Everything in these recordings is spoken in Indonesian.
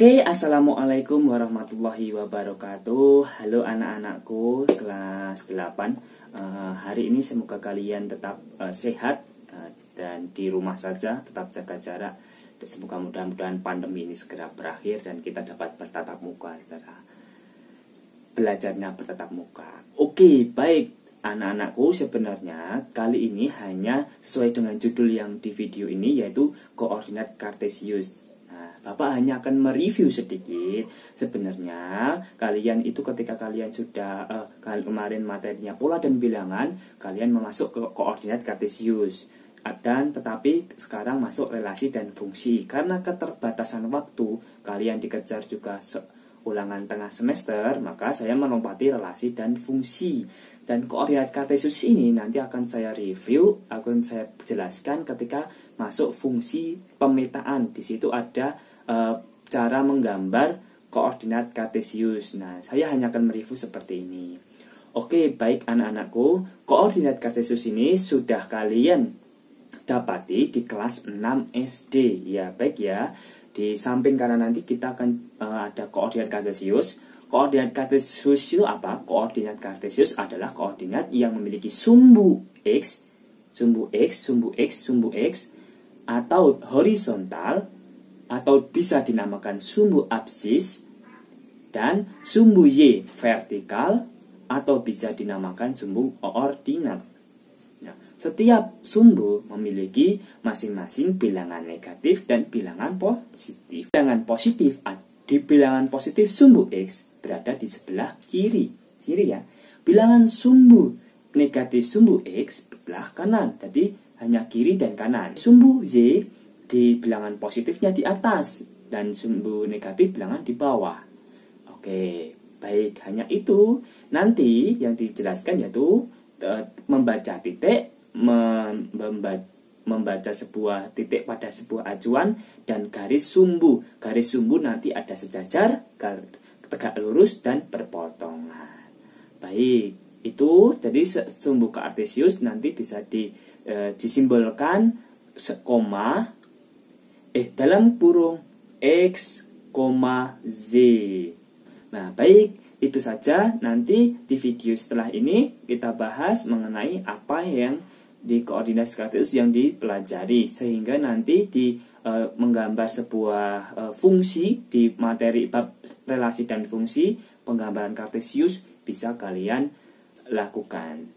Oke, assalamualaikum warahmatullahi wabarakatuh. Halo anak-anakku kelas 8. Hari ini semoga kalian tetap sehat dan di rumah saja, tetap jaga jarak. Dan semoga mudah-mudahan pandemi ini segera berakhir dan kita dapat bertatap muka secara belajarnya bertatap muka. Oke, baik anak-anakku, sebenarnya kali ini hanya sesuai dengan judul yang di video ini, yaitu koordinat kartesius. Bapak hanya akan mereview sedikit. Sebenarnya kalian itu ketika kalian sudah kemarin materinya pola dan bilangan, kalian memasuk ke koordinat kartesius. Dan tetapi sekarang masuk relasi dan fungsi. Karena keterbatasan waktu, kalian dikejar juga ulangan tengah semester, maka saya melompati relasi dan fungsi. Dan koordinat kartesius ini nanti akan saya review, akan saya jelaskan ketika masuk fungsi pemetaan. Di situ ada cara menggambar koordinat kartesius. Nah, saya hanya akan mereview seperti ini. Oke, baik anak-anakku, koordinat kartesius ini sudah kalian dapati di kelas 6 SD. Ya, baik ya. Di samping kanan nanti kita akan ada koordinat kartesius. Koordinat kartesius itu apa? Koordinat kartesius adalah koordinat yang memiliki sumbu X, sumbu X, sumbu X, sumbu X, atau horizontal, atau bisa dinamakan sumbu absis, dan sumbu Y vertikal, atau bisa dinamakan sumbu ordinat. Nah, setiap sumbu memiliki masing-masing bilangan negatif dan bilangan positif. Di bilangan positif sumbu X berada di sebelah kiri ya. Bilangan sumbu negatif sumbu X sebelah kanan, jadi hanya kiri dan kanan. Sumbu Y di bilangan positifnya di atas dan sumbu negatif bilangan di bawah. Oke, baik, hanya itu. Nanti yang dijelaskan yaitu membaca titik, membaca sebuah titik pada sebuah acuan, dan garis sumbu. Garis sumbu nanti ada sejajar, tegak lurus, dan berpotongan. Baik, itu jadi sumbu kartesius nanti bisa disimbolkan koma dalam kurung X, Z. Nah, baik, itu saja. Nanti di video setelah ini kita bahas mengenai apa yang di koordinat kartesius yang dipelajari, sehingga nanti di menggambar sebuah fungsi di materi bab relasi dan fungsi, penggambaran kartesius bisa kalian lakukan.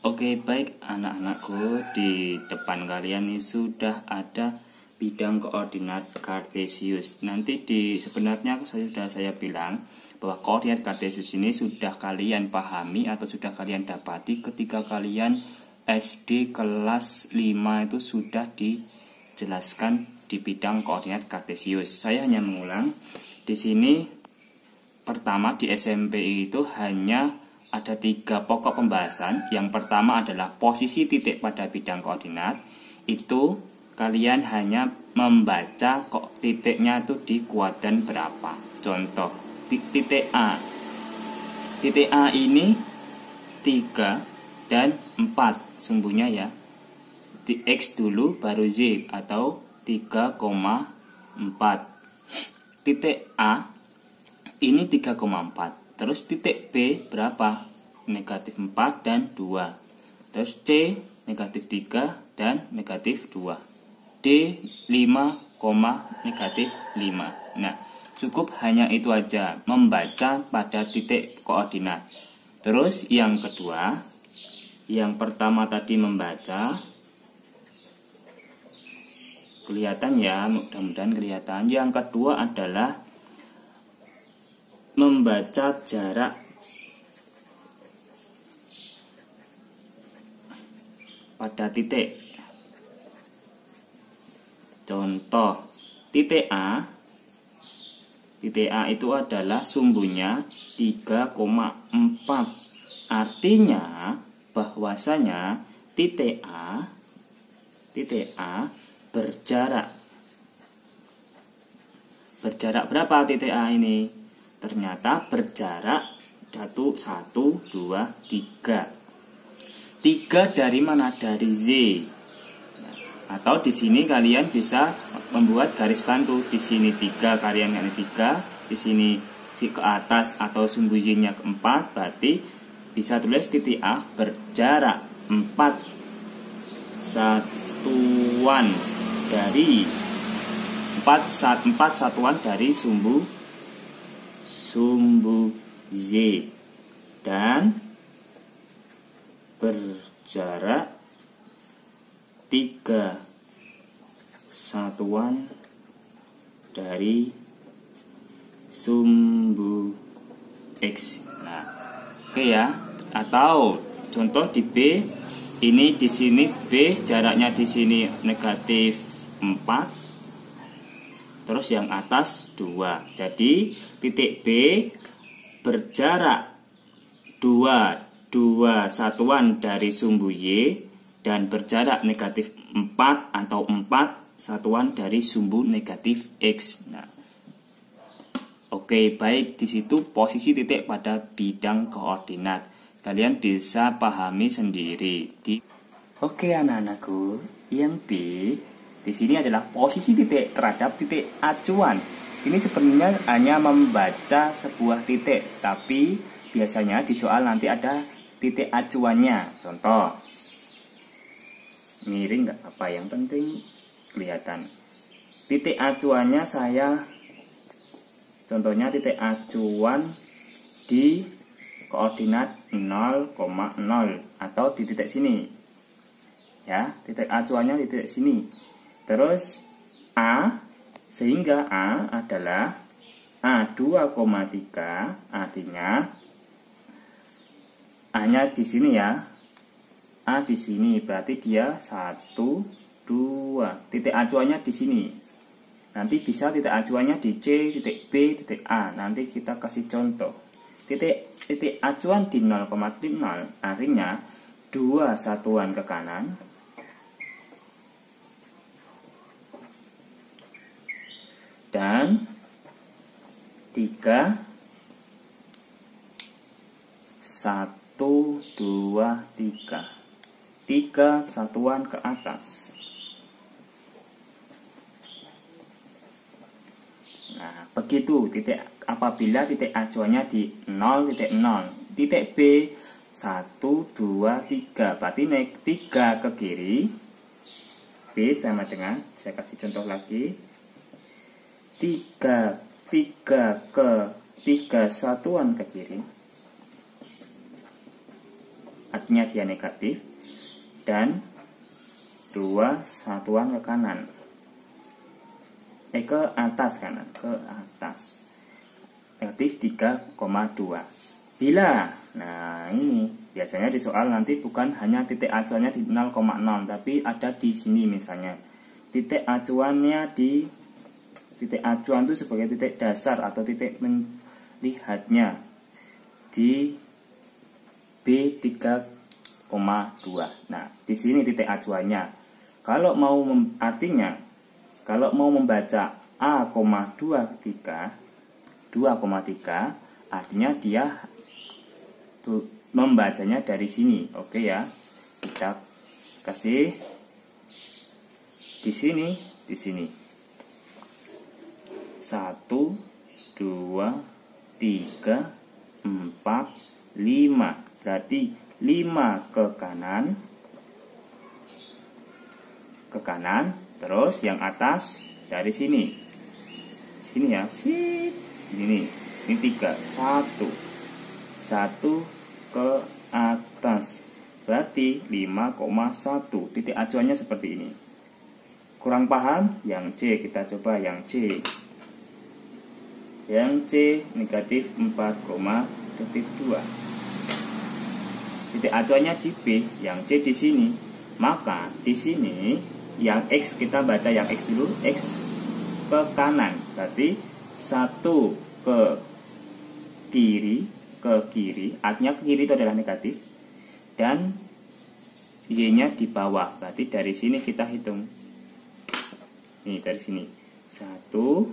Oke, baik anak-anakku, di depan kalian ini sudah ada bidang koordinat kartesius. Nanti sebenarnya sudah saya bilang bahwa koordinat kartesius ini sudah kalian pahami atau sudah kalian dapati ketika kalian SD kelas 5 itu sudah dijelaskan di bidang koordinat kartesius. Saya hanya mengulang. Di sini pertama di SMP itu hanya ada 3 pokok pembahasan. Yang pertama adalah posisi titik pada bidang koordinat. Itu kalian hanya membaca kok titiknya itu di kuadran berapa. Contoh, titik A. Titik A ini 3 dan 4 sumbunya ya. Di X dulu baru Z atau 3,4. Titik A ini 3,4. Terus titik B berapa? Negatif 4 dan 2. Terus C negatif 3 dan negatif 2. D 5, negatif 5. Nah, cukup hanya itu aja, membaca pada titik koordinat. Terus yang kedua, yang pertama tadi membaca, kelihatan ya, mudah-mudahan kelihatan. Yang kedua adalah membaca jarak pada titik. Contoh, titik A itu adalah sumbunya 3,4. Artinya bahwasanya titik A berjarak berapa titik A ini? Ternyata berjarak 1, 2, 3. 3 dari mana? Dari Z. Atau di sini kalian bisa membuat garis bantu. Di sini 3, kalian ini 3, di sini ke atas atau sumbu Y-nya ke 4, berarti bisa tulis titik A berjarak 4 satuan dari 4 satuan dari sumbu Y dan berjarak 3 satuan dari sumbu X. Nah, oke ya. Atau contoh di B, ini di sini B jaraknya di sini negatif 4, terus yang atas 2. Jadi titik B berjarak 2 satuan dari sumbu Y dan berjarak negatif 4 atau 4 satuan dari sumbu negatif X. Nah, oke, baik, di situ posisi titik pada bidang koordinat. Kalian bisa pahami sendiri. Oke anak-anakku, yang B di sini adalah posisi titik terhadap titik acuan. Ini sebenarnya hanya membaca sebuah titik, tapi biasanya di soal nanti ada titik acuannya. Contoh, miring nggak apa, yang penting kelihatan. Titik acuannya contohnya titik acuan di koordinat 0,0 atau di titik sini. Ya, titik acuannya di titik sini. Terus A, sehingga A adalah A2,3, artinya A-nya di sini ya. A di sini, berarti dia 1, 2. Titik acuannya di sini. Nanti bisa titik acuannya di C, titik B, titik A. Nanti kita kasih contoh. Titik acuan di 0,0 artinya 2 satuan ke kanan dan 3 1, 2, 3 satuan ke atas. Nah, begitu apabila titik acuannya di 0,0. Titik B 1, 2, 3. Berarti naik 3 ke kiri. B sama dengan, saya kasih contoh lagi. 3 satuan ke kiri. Artinya dia negatif. Dan 2 satuan ke kanan. Ke atas kanan, ke atas. Negatif 3,2. Bila, nah ini biasanya di soal nanti bukan hanya titik acuannya di 0,0, tapi ada di sini misalnya. Titik acuannya titik acuan itu sebagai titik dasar atau titik melihatnya di B3,2. Nah, di sini titik acuannya. Kalau mau membaca A,23, 2,3, artinya dia membacanya dari sini. Oke ya. Kita kasih di sini. 1, 2, 3, 4, 5. Berarti 5 ke kanan, terus yang atas dari sini ya, sini. Ini 3, 1 ke atas, berarti 5,1. Titik acuannya seperti ini. Kurang paham? Yang C, kita coba yang C. Yang C negatif 4,2. Titik acuannya di B, yang C di sini. Maka di sini yang X, kita baca yang X dulu. X ke kanan, berarti 1 ke kiri, artinya ke kiri itu adalah negatif. Dan Y-nya di bawah, berarti dari sini kita hitung. Nih, dari sini 1,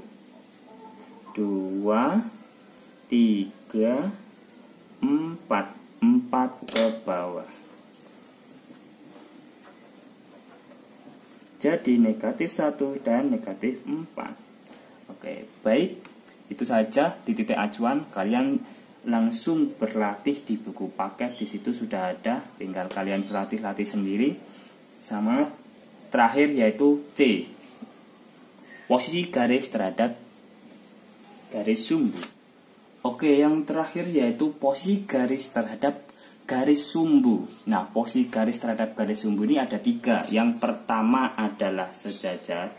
2, 3, 4 ke bawah. Jadi negatif 1 dan negatif 4. Oke, baik. Itu saja di titik acuan. Kalian langsung berlatih di buku paket. Di situ sudah ada. Tinggal kalian berlatih-latih sendiri. Sama terakhir yaitu C. Posisi garis terhadap garis sumbu. Oke, yang terakhir yaitu posisi garis terhadap garis sumbu. Nah, posisi garis terhadap garis sumbu ini ada 3. Yang pertama adalah sejajar.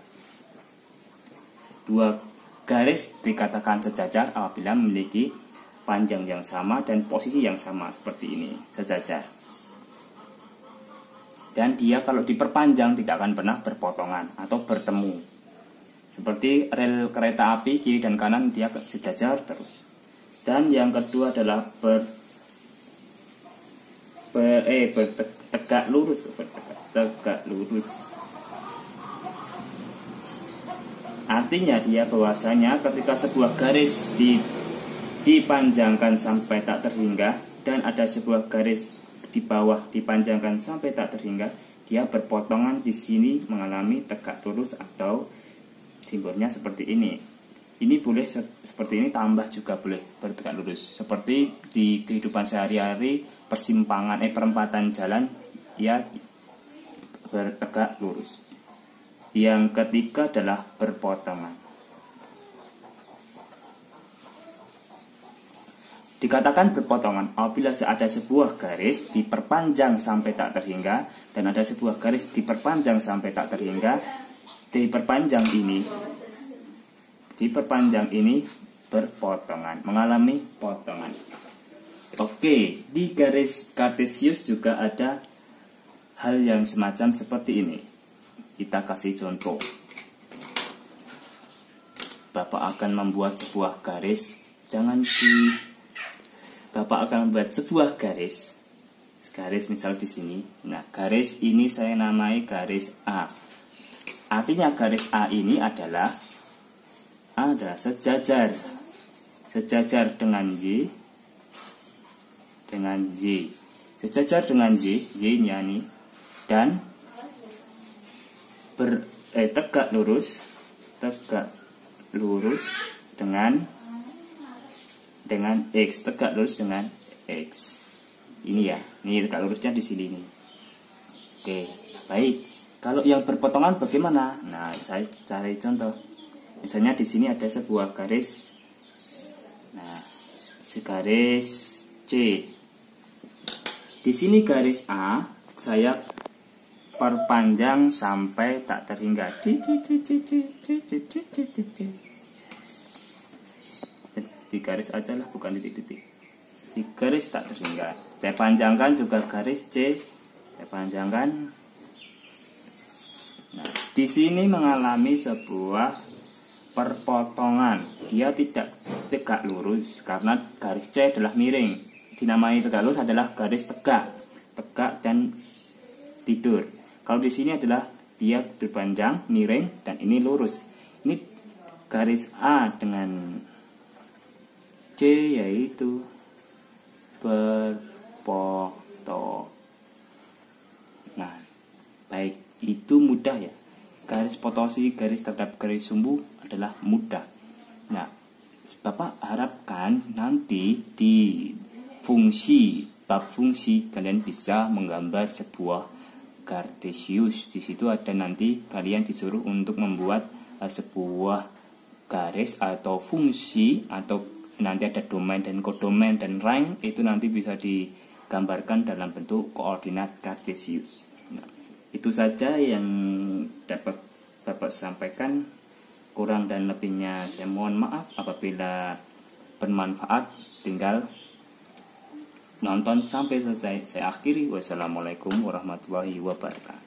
2 garis dikatakan sejajar apabila memiliki panjang yang sama dan posisi yang sama, seperti ini, sejajar. Dan dia kalau diperpanjang tidak akan pernah berpotongan atau bertemu. Seperti rel kereta api kiri dan kanan, dia sejajar terus. Dan yang kedua adalah tegak lurus, tegak lurus. Artinya dia bahwasanya ketika sebuah garis dipanjangkan sampai tak terhingga dan ada sebuah garis di bawah dipanjangkan sampai tak terhingga, dia berpotongan di sini mengalami tegak lurus atau simbolnya seperti ini. Ini boleh seperti ini, tambah juga boleh bertegak lurus. Seperti di kehidupan sehari-hari, perempatan jalan, ya bertegak lurus. Yang ketiga adalah berpotongan. Dikatakan berpotongan apabila ada sebuah garis diperpanjang sampai tak terhingga dan ada sebuah garis diperpanjang sampai tak terhingga. Diperpanjang ini berpotongan, mengalami potongan. Oke, di garis kartesius juga ada hal yang semacam seperti ini. Kita kasih contoh. Bapak akan membuat sebuah garis. Bapak akan membuat sebuah garis. Garis misal di sini. Nah, garis ini saya namai garis A. Artinya garis A ini adalah sejajar dengan Y, sejajar dengan Y-nya nih, dan tegak lurus dengan X, tegak lurus dengan X. Ini ya, ini tegak lurusnya di sini nih. Oke, baik. Kalau yang berpotongan bagaimana? Nah, saya cari contoh. Misalnya di sini ada sebuah garis. Nah, garis C. Di sini garis A saya perpanjang sampai tak terhingga. Di garis aja lah, bukan titik-titik. Di garis tak terhingga. Saya panjangkan juga garis C. Saya panjangkan. Nah, di sini mengalami sebuah perpotongan. Dia tidak tegak lurus karena garis C adalah miring. Dinamai tegak lurus adalah garis tegak dan tidur. Kalau di sini adalah dia berpanjang, miring, dan ini lurus. Ini garis A dengan C yaitu berpotongan. Nah, baik, itu mudah ya. Garis posisi garis terhadap garis sumbu adalah mudah. Nah, Bapak harapkan nanti di bab fungsi kalian bisa menggambar sebuah kartesius. Di situ ada nanti kalian disuruh untuk membuat sebuah garis atau fungsi, atau nanti ada domain dan kodomain dan rank, itu nanti bisa digambarkan dalam bentuk koordinat kartesius. Nah, itu saja yang dapat Bapak sampaikan. Kurang dan lebihnya saya mohon maaf. Apabila bermanfaat, tinggal nonton sampai selesai. Saya akhiri. Wassalamualaikum warahmatullahi wabarakatuh.